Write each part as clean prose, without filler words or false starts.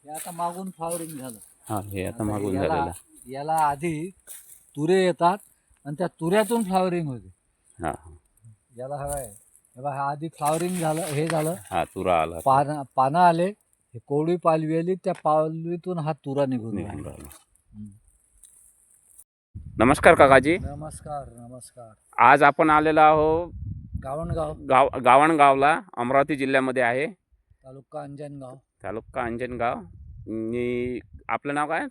हे आता मागून फ्लॉवरिंग झालं. हा, हे आता मागून याला झालेलं. याला आधी तुरे येतात आणि त्या तुऱ्यातून फ्लॉवरिंग होते. हा याला हवाय हे बघा, आधी फ्लॉवरिंग झालं, हे झालं, हा, तुरा आला पानं आले, हे कोवळी पालवी आली, त्या पालवीतून हा तुरा निघून निघून राहिला. राहिला. नमस्कार काकाजी. नमस्कार नमस्कार. आज आपण आलेलो आहो गावणगाव, गावणगावला, अमरावती जिल्ह्यामध्ये आहे. तालुका अंजनगाव. तालुका अंजनगाव. आपलं नाव काय?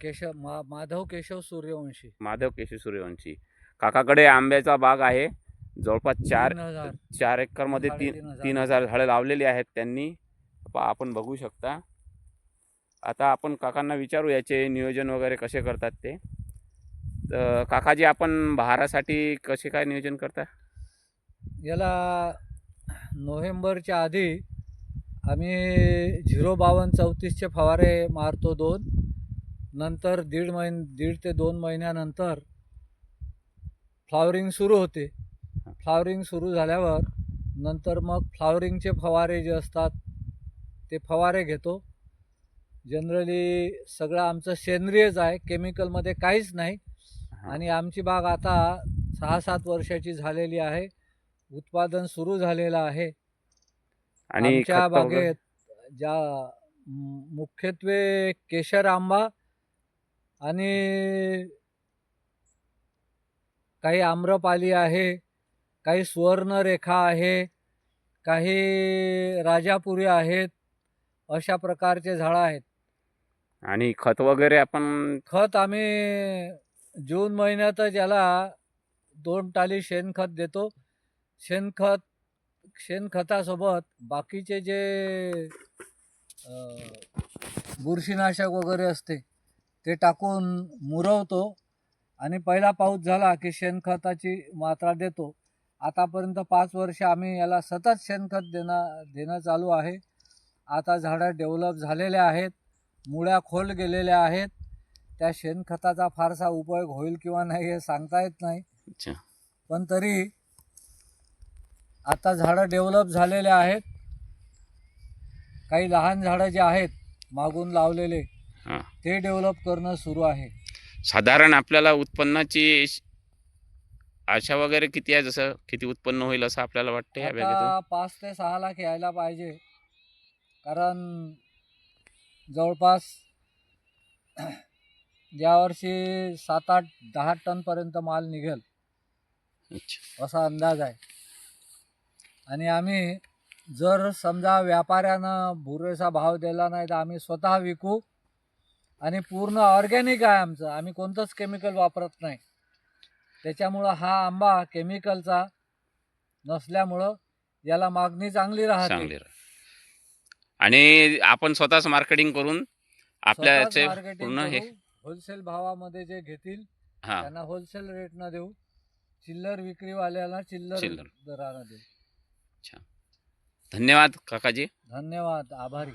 माधव केशव सूर्यवंशी. माधव केशव सूर्यवंशी. काकाकडे आंब्याचा बाग आहे. जवळपास 4 एकरमध्ये 3,000 झाडं लावलेली आहेत त्यांनी. आपण बघू शकता. आता आपण काकांना विचारू याचे नियोजन वगैरे कसे करतात ते. तर काकाजी, आपण बहारासाठी कसे काय नियोजन करता? याला नोव्हेंबरच्या आधी आम्ही 05234चे फवारे मारतो 2. नंतर दीड ते 2 महिन्यानंतर फ्लॉवरिंग सुरू होते. फ्लॉवरिंग सुरू झाल्यावर नंतर मग फ्लॉवरिंगचे फवारे जे असतात ते फवारे घेतो. जनरली सगळं आमचं सेंद्रियच आहे, केमिकलमध्ये काहीच नाही. आणि आमची बाग आता 6-7 वर्षाची झालेली आहे. उत्पादन सुरू झालेलं आहे. आणि आमच्या बागेत ज्या मुख्यत्वे केशर आंबा आणि काही आम्रपाली आहे, काही सुवर्णरेखा आहे, काही राजापुरी आहेत, अशा प्रकारचे झाडं आहेत. आणि खत वगैरे आपण खत आम्ही जून महिन्यातच याला 2 टाली शेणखत देतो. शेणखतासोबत बाकीचे जे बुरशीनाशक वगैरे असते ते टाकून मुरवतो आणि पहिला पाऊस झाला की शेणखताची मात्रा देतो. आतापर्यंत 5 वर्ष आम्ही याला सतत शेणखत देणं चालू आहे. आता झाडं डेव्हलप झालेले आहेत, मुळ्या खोल गेलेल्या आहेत. त्या शेणखताचा फारसा उपयोग होईल किंवा नाही हे सांगता येत नाही. पण तरी आता झाडं डेव्हलप झालेले आहेत. काही लहान झाडं जे आहेत मागून लावलेले ते डेव्हलप करणं सुरू आहे. साधारण आपल्याला उत्पन्नाची आशा वगैरे किती आहे? जसं किती उत्पन्न होईल असं आपल्याला वाटतं या बॅगेतून? आता 5 ते 6 लाख यायला पाहिजे, कारण जवळपास यावर्षी 7-8-10 टनपर्यंत माल निघेल असा अंदाज आहे. आणि आम्ही जर समजा व्यापाऱ्यानं पुरेसा भाव दिला नाही तर आम्ही स्वतः विकू. आणि पूर्ण ऑर्गॅनिक आहे आमचं, आम्ही कोणतंच केमिकल वापरत नाही. त्याच्यामुळं हा आंबा केमिकलचा नसल्यामुळं याला मागणी चांगली राहते. आणि आपण स्वतःच मार्केटिंग करून आपल्या पूर्ण हे होलसेल भावामध्ये जे घेतील त्यांना होलसेल रेटनं देऊ, चिल्लर विक्रीवाल्याला चिल्लर दरानं देऊ. धन्यवाद काकाजी. धन्यवाद, आभारी.